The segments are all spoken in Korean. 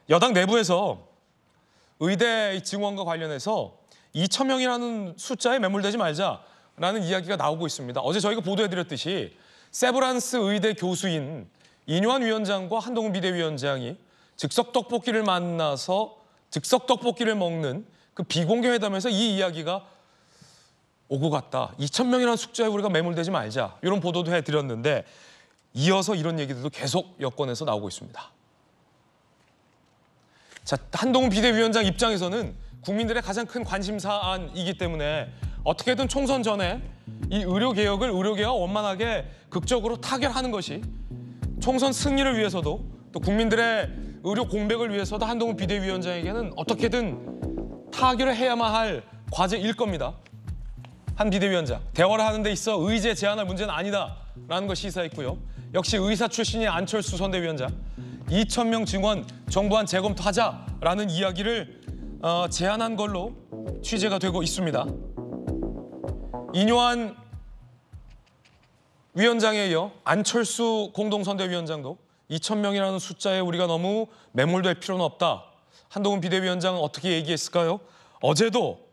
여당 내부에서 의대 증원과 관련해서 2,000명이라는 숫자에 매몰되지 말자라는 이야기가 나오고 있습니다. 어제 저희가 보도해드렸듯이 세브란스 의대 교수인 이뇨한 위원장과 한동훈 비대위원장이 즉석 떡볶이를 만나서 즉석 떡볶이를 먹는 그 비공개 회담에서 이 이야기가 오고 갔다. 2,000명이라는 숫자에 우리가 매몰되지 말자. 이런 보도도 해드렸는데 이어서 이런 얘기들도 계속 여권에서 나오고 있습니다. 자, 한동훈 비대위원장 입장에서는 국민들의 가장 큰 관심사안이기 때문에 어떻게든 총선 전에 이 의료개혁을 의료계와 원만하게 극적으로 타결하는 것이 총선 승리를 위해서도 또 국민들의 의료 공백을 위해서도 한동훈 비대위원장에게는 어떻게든 타결을 해야만 할 과제일 겁니다. 한 비대위원장, 대화를 하는 데 있어 의제 제한할 문제는 아니다라는 걸 시사했고요. 역시 의사 출신인 안철수 선대위원장, 2,000명 증원 정부안 재검토하자라는 이야기를 제안한 걸로 취재가 되고 있습니다. 이뇨한 위원장에 이어 안철수 공동선대위원장도 2,000명이라는 숫자에 우리가 너무 매몰될 필요는 없다. 한동훈 비대위원장은 어떻게 얘기했을까요? 어제도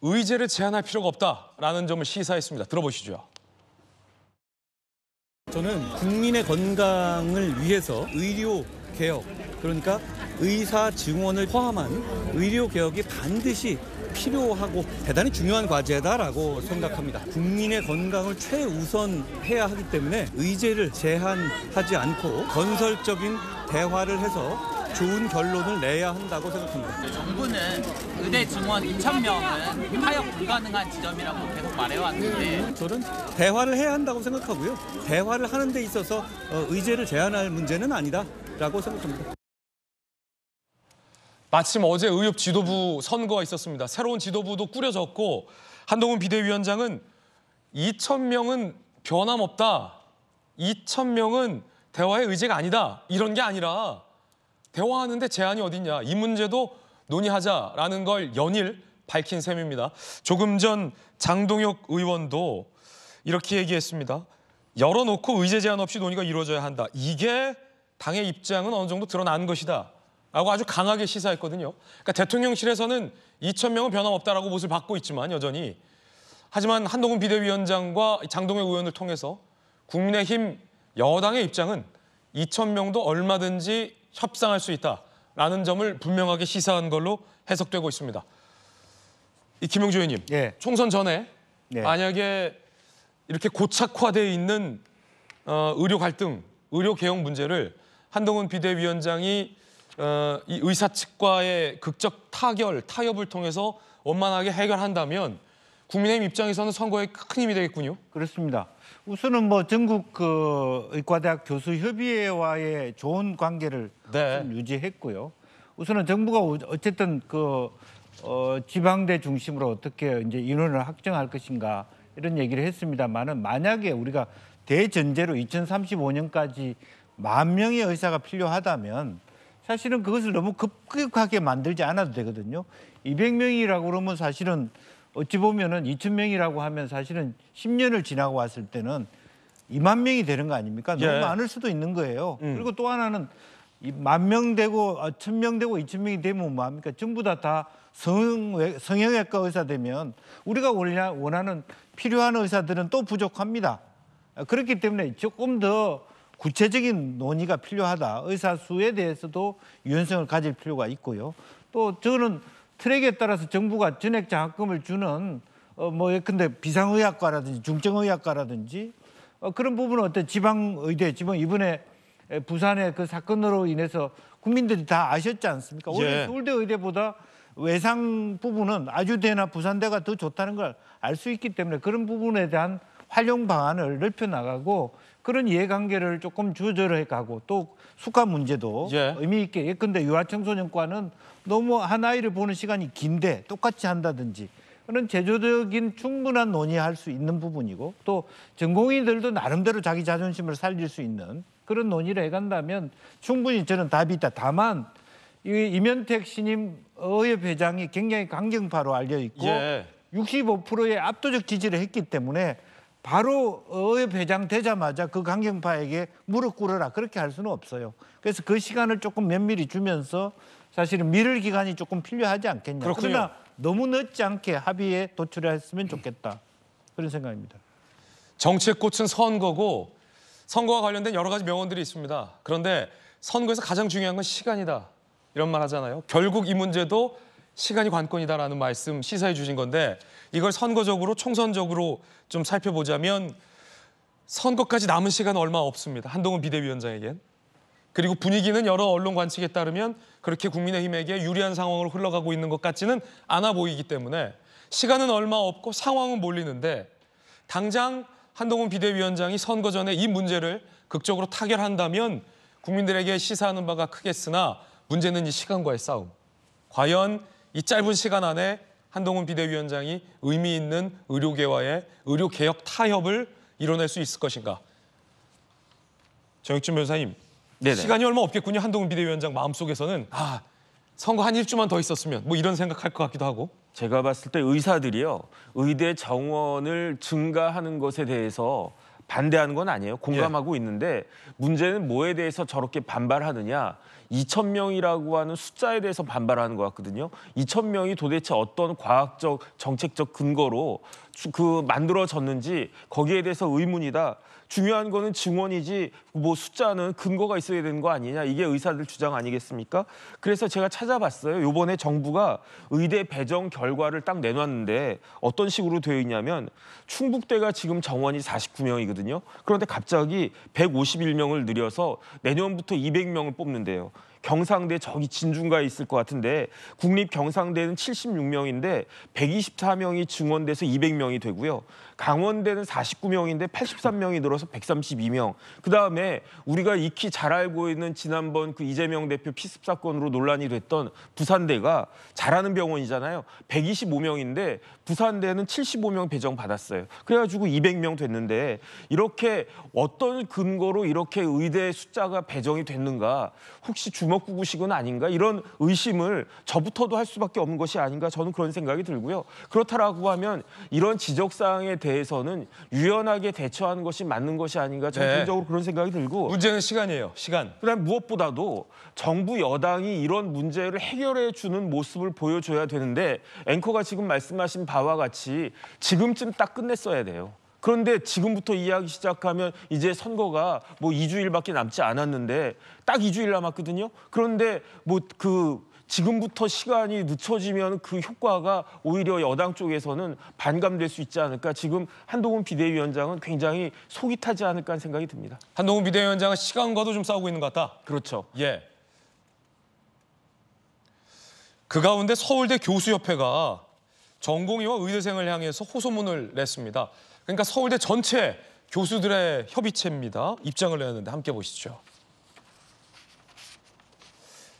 의제를 제한할 필요가 없다라는 점을 시사했습니다. 들어보시죠. 저는 국민의 건강을 위해서 의료 개혁, 그러니까 의사 증원을 포함한 의료 개혁이 반드시 필요하고 대단히 중요한 과제다라고 생각합니다. 국민의 건강을 최우선해야 하기 때문에 의제를 제한하지 않고 건설적인 대화를 해서 좋은 결론을 내야 한다고 생각합니다. 정부는 의대 증원 2,000명은 타협 불가능한 지점이라고 계속 말해왔는데 저는 대화를 해야 한다고 생각하고요. 대화를 하는 데 있어서 의제를 제한할 문제는 아니다라고 생각합니다. 마침 어제 의협 지도부 선거가 있었습니다. 새로운 지도부도 꾸려졌고 한동훈 비대위원장은 2,000명은 변함없다. 2,000명은 대화의 의제가 아니다. 이런 게 아니라 대화하는데 제한이 어딨냐. 이 문제도 논의하자라는 걸 연일 밝힌 셈입니다. 조금 전 장동혁 의원도 이렇게 얘기했습니다. 열어놓고 의제 제한 없이 논의가 이루어져야 한다. 이게 당의 입장은 어느 정도 드러난 것이다. 라고 아주 강하게 시사했거든요. 그러니까 대통령실에서는 2,000명은 변함없다라고 못을 받고 있지만 여전히. 하지만 한동훈 비대위원장과 장동혁 의원을 통해서 국민의힘 여당의 입장은 2,000명도 얼마든지 협상할 수 있다라는 점을 분명하게 시사한 걸로 해석되고 있습니다. 이 김용주 의원님, 예. 총선 전에 만약에 이렇게 고착화되어 있는 의료 갈등, 의료 개혁 문제를 한동훈 비대위원장이 이 의사 측과의 극적 타협을 통해서 원만하게 해결한다면 국민의힘 입장에서는 선거에 큰 힘이 되겠군요. 그렇습니다. 우선은 뭐 전국 의과대학 교수협의회와의 좋은 관계를 좀 유지했고요. 우선은 정부가 어쨌든 지방대 중심으로 어떻게 이제 인원을 확정할 것인가 이런 얘기를 했습니다만은 만약에 우리가 대전제로 2035년까지 10,000명의 의사가 필요하다면 사실은 그것을 너무 급격하게 만들지 않아도 되거든요. 200명이라고 그러면 사실은 어찌 보면은 2,000명이라고 하면 사실은 10년을 지나고 왔을 때는 20,000명이 되는 거 아닙니까? 너무 많을 수도 있는 거예요. 그리고 또 하나는 10,000명 되고 1,000명 되고 2,000명이 되면 뭐합니까? 전부 다 성형외과 의사 되면 우리가 원하는 필요한 의사들은 또 부족합니다. 그렇기 때문에 조금 더 구체적인 논의가 필요하다. 의사 수에 대해서도 유연성을 가질 필요가 있고요. 또 저는 트랙에 따라서 정부가 전액 장학금을 주는 예컨대 비상의학과라든지 중증의학과라든지 그런 부분은 어떤 지방의대, 이번에 부산의 그 사건으로 인해서 국민들이 다 아셨지 않습니까? 원래 서울대 의대보다 외상 부분은 아주대나 부산대가 더 좋다는 걸 알 수 있기 때문에 그런 부분에 대한 활용 방안을 넓혀나가고 그런 이해관계를 조금 조절해 가고 또 수가 문제도 의미 있게 예컨대 유아청소년과는 너무 한 아이를 보는 시간이 긴데 똑같이 한다든지 그런 제도적인 충분한 논의할 수 있는 부분이고 또 전공의들도 나름대로 자기 자존심을 살릴 수 있는 그런 논의를 해간다면 충분히 저는 답이 있다. 다만 이면택 신임 의협 회장이 굉장히 강경파로 알려 있고 65%의 압도적 지지를 했기 때문에 바로 의회 배장되자마자 그 강경파에게 무릎 꿇어라 그렇게 할 수는 없어요. 그래서 그 시간을 조금 면밀히 주면서 사실은 미룰 기간이 조금 필요하지 않겠냐. 그렇군요. 그러나 너무 늦지 않게 합의에 도출했으면 좋겠다. 그런 생각입니다. 정치의 꽃은 선거고 선거와 관련된 여러 가지 명언들이 있습니다. 그런데 선거에서 가장 중요한 건 시간이다. 이런 말 하잖아요. 결국 이 문제도 시간이 관건이다라는 말씀 시사해 주신 건데 이걸 선거적으로 총선적으로 좀 살펴보자면 선거까지 남은 시간 얼마 없습니다. 한동훈 비대위원장에겐. 그리고 분위기는 여러 언론 관측에 따르면 그렇게 국민의힘에게 유리한 상황으로 흘러가고 있는 것 같지는 않아 보이기 때문에 시간은 얼마 없고 상황은 몰리는데 당장 한동훈 비대위원장이 선거 전에 이 문제를 극적으로 타결한다면 국민들에게 시사하는 바가 크겠으나 문제는 이 시간과의 싸움. 과연 이 짧은 시간 안에 한동훈 비대위원장이 의미 있는 의료계와의 의료개혁 타협을 이뤄낼 수 있을 것인가. 정혁준 변호사님, 네네. 시간이 얼마 없겠군요. 한동훈 비대위원장 마음속에서는 선거 한 일주만 더 있었으면 뭐 이런 생각할 것 같기도 하고. 제가 봤을 때 의사들이요. 의대 정원을 증가하는 것에 대해서 반대하는 건 아니에요. 공감하고 있는데 문제는 뭐에 대해서 저렇게 반발하느냐. 2,000명이라고 하는 숫자에 대해서 반발하는 것 같거든요. 2,000명이 도대체 어떤 과학적, 정책적 근거로 만들어졌는지 거기에 대해서 의문이다. 중요한 거는 증원이지 뭐 숫자는 근거가 있어야 되는 거 아니냐. 이게 의사들 주장 아니겠습니까? 그래서 제가 찾아봤어요. 이번에 정부가 의대 배정 결과를 딱 내놨는데 어떤 식으로 되어 있냐면 충북대가 지금 정원이 49명이거든요. 그런데 갑자기 151명을 늘려서 내년부터 200명을 뽑는데요. 경상대 저기 진중가에 있을 것 같은데 국립경상대는 76명인데 124명이 증원돼서 200명이 되고요. 강원대는 49명인데 83명이 늘어서 132명. 그다음에 우리가 익히 잘 알고 있는 지난번 그 이재명 대표 피습 사건으로 논란이 됐던 부산대가 잘하는 병원이잖아요. 125명인데 부산대는 75명 배정받았어요. 그래가지고 200명 됐는데 이렇게 어떤 근거로 이렇게 의대 숫자가 배정이 됐는가. 혹시 주먹구구식은 아닌가 이런 의심을 저부터도 할 수밖에 없는 것이 아닌가 저는 그런 생각이 들고요. 그렇다라고 하면 이런 지적사항에 대해서는 유연하게 대처하는 것이 맞는 것이 아닌가 저는 개인적으로 그런 생각이 들고 문제는 시간이에요. 시간. 그다음 무엇보다도 정부 여당이 이런 문제를 해결해 주는 모습을 보여줘야 되는데 앵커가 지금 말씀하신 바와 같이 지금쯤 딱 끝냈어야 돼요. 그런데 지금부터 이야기 시작하면 이제 선거가 뭐 2주일밖에 남지 않았는데 딱 2주일 남았거든요. 그런데 뭐 지금부터 시간이 늦춰지면 그 효과가 오히려 여당 쪽에서는 반감될 수 있지 않을까. 지금 한동훈 비대위원장은 굉장히 속이 타지 않을까 하는 생각이 듭니다. 한동훈 비대위원장은 시간과도 좀 싸우고 있는 것 같다. 그렇죠. 예. 그 가운데 서울대 교수협회가 전공의와 의대생을 향해서 호소문을 냈습니다. 그러니까 서울대 전체 교수들의 협의체입니다. 입장을 내었는데 함께 보시죠.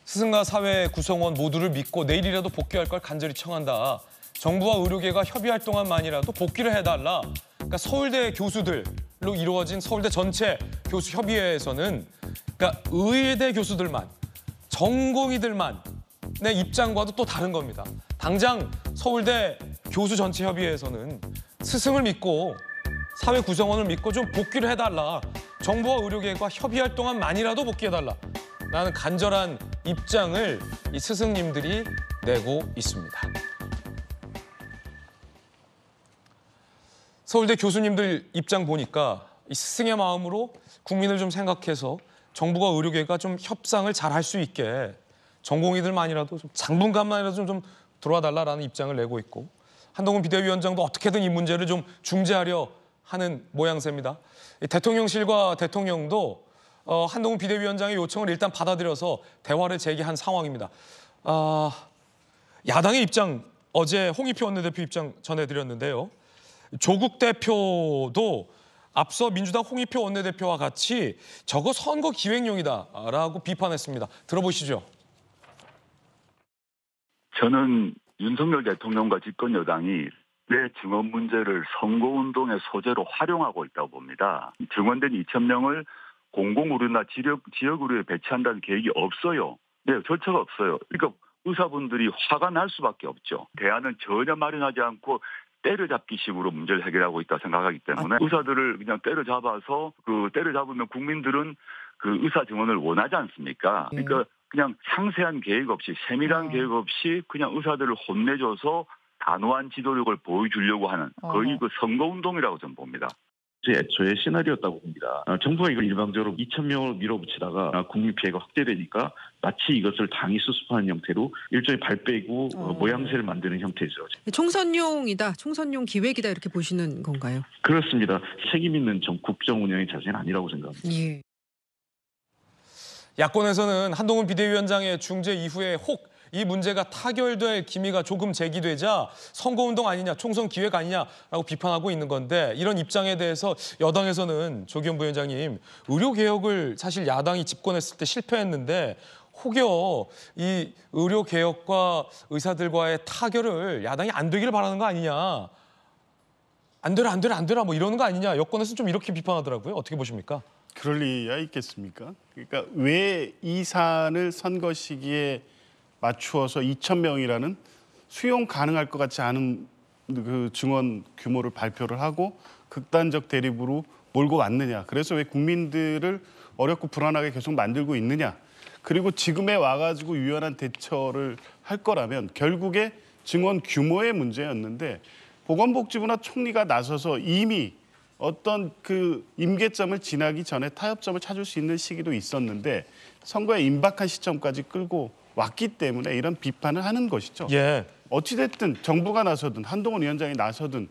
스승과 사회 구성원 모두를 믿고 내일이라도 복귀할 걸 간절히 청한다. 정부와 의료계가 협의할 동안만이라도 복귀를 해달라. 그러니까 서울대 교수들로 이루어진 서울대 전체 교수협의회에서는 그러니까 의대 교수들만, 전공의들만의 입장과도 또 다른 겁니다. 당장 서울대 교수 전체 협의회에서는 스승을 믿고 사회 구성원을 믿고 좀 복귀를 해달라. 정부와 의료계가 협의할 동안만이라도 복귀해달라. 라는 간절한 입장을 이 스승님들이 내고 있습니다. 서울대 교수님들 입장 보니까 이 스승의 마음으로 국민을 좀 생각해서 정부와 의료계가 좀 협상을 잘 할 수 있게 전공의들만이라도 좀 당분간만이라도 좀 들어와 달라라는 입장을 내고 있고 한동훈 비대위원장도 어떻게든 이 문제를 좀 중재하려 하는 모양새입니다. 대통령실과 대통령도 한동훈 비대위원장의 요청을 일단 받아들여서 대화를 재개한 상황입니다. 야당의 입장, 어제 홍익표 원내대표 입장 전해드렸는데요. 조국 대표도 앞서 민주당 홍익표 원내대표와 같이 저거 선거 기획용이다라고 비판했습니다. 들어보시죠. 저는 윤석열 대통령과 집권 여당이 왜 증원 문제를 선거운동의 소재로 활용하고 있다고 봅니다. 증원된 2,000명을 공공의료나 지역의료에 배치한다는 계획이 없어요. 네, 절차가 없어요. 그러니까 의사분들이 화가 날 수밖에 없죠. 대안은 전혀 마련하지 않고 때려잡기식으로 문제를 해결하고 있다 생각하기 때문에 의사들을 그냥 때려잡아서 그 때려잡으면 국민들은 그 의사 증언을 원하지 않습니까? 그러니까 그냥 상세한 계획 없이 세밀한 계획 없이 그냥 의사들을 혼내줘서 단호한 지도력을 보여주려고 하는 거의 그 선거운동이라고 저는 봅니다. 애초에 시나리오였다고 봅니다. 정부가 이걸 일방적으로 2,000명을 밀어붙이다가 국민 피해가 확대되니까 마치 이것을 당이 수습하는 형태로 일종의 발 빼고 모양새를 만드는 형태죠. 총선용이다, 총선용 기획이다 이렇게 보시는 건가요? 그렇습니다. 책임 있는 국정 운영의 자세는 아니라고 생각합니다. 예. 야권에서는 한동훈 비대위원장의 중재 이후에 혹 이 문제가 타결될 기미가 조금 제기되자 선거운동 아니냐, 총선 기획 아니냐라고 비판하고 있는 건데 이런 입장에 대해서 여당에서는 조기현 부위원장님, 의료개혁을 사실 야당이 집권했을 때 실패했는데 혹여 이 의료개혁과 의사들과의 타결을 야당이 안 되기를 바라는 거 아니냐. 안 되라 뭐 이러는 거 아니냐. 여권에서 좀 이렇게 비판하더라고요. 어떻게 보십니까? 그럴 리야 있겠습니까? 그러니까 왜 이 사안을 선거 시기에 맞추어서 2,000명이라는 수용 가능할 것 같지 않은 그 증원 규모를 발표를 하고 극단적 대립으로 몰고 왔느냐. 그래서 왜 국민들을 어렵고 불안하게 계속 만들고 있느냐. 그리고 지금에 와가지고 유연한 대처를 할 거라면 결국에 증원 규모의 문제였는데 보건복지부나 총리가 나서서 이미 어떤 그 임계점을 지나기 전에 타협점을 찾을 수 있는 시기도 있었는데 선거에 임박한 시점까지 끌고 왔기 때문에 이런 비판을 하는 것이죠. 예. 어찌됐든 정부가 나서든 한동훈 위원장이 나서든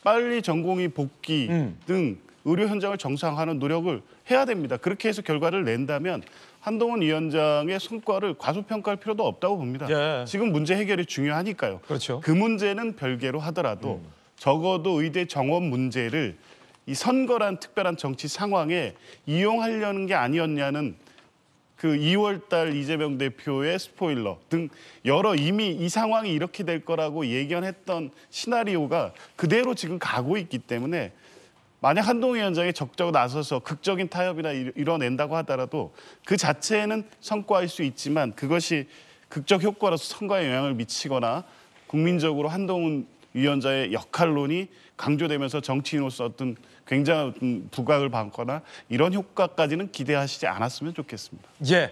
빨리 전공의 복귀 등 의료 현장을 정상화하는 노력을 해야 됩니다. 그렇게 해서 결과를 낸다면 한동훈 위원장의 성과를 과소평가할 필요도 없다고 봅니다. 예. 지금 문제 해결이 중요하니까요. 그렇죠. 그 문제는 별개로 하더라도 적어도 의대 정원 문제를 이 선거란 특별한 정치 상황에 이용하려는 게 아니었냐는 그 2월 달 이재명 대표의 스포일러 등 여러 이미 이 상황이 이렇게 될 거라고 예견했던 시나리오가 그대로 지금 가고 있기 때문에 만약 한동훈 위원장이 적극적으로 나서서 극적인 타협이나 이뤄낸다고 하더라도 그 자체는 성과일 수 있지만 그것이 극적 효과로서 선거에 영향을 미치거나 국민적으로 한동훈 위원장의 역할론이 강조되면서 정치인으로서 어떤 굉장한 부각을 받거나 이런 효과까지는 기대하시지 않았으면 좋겠습니다. 예.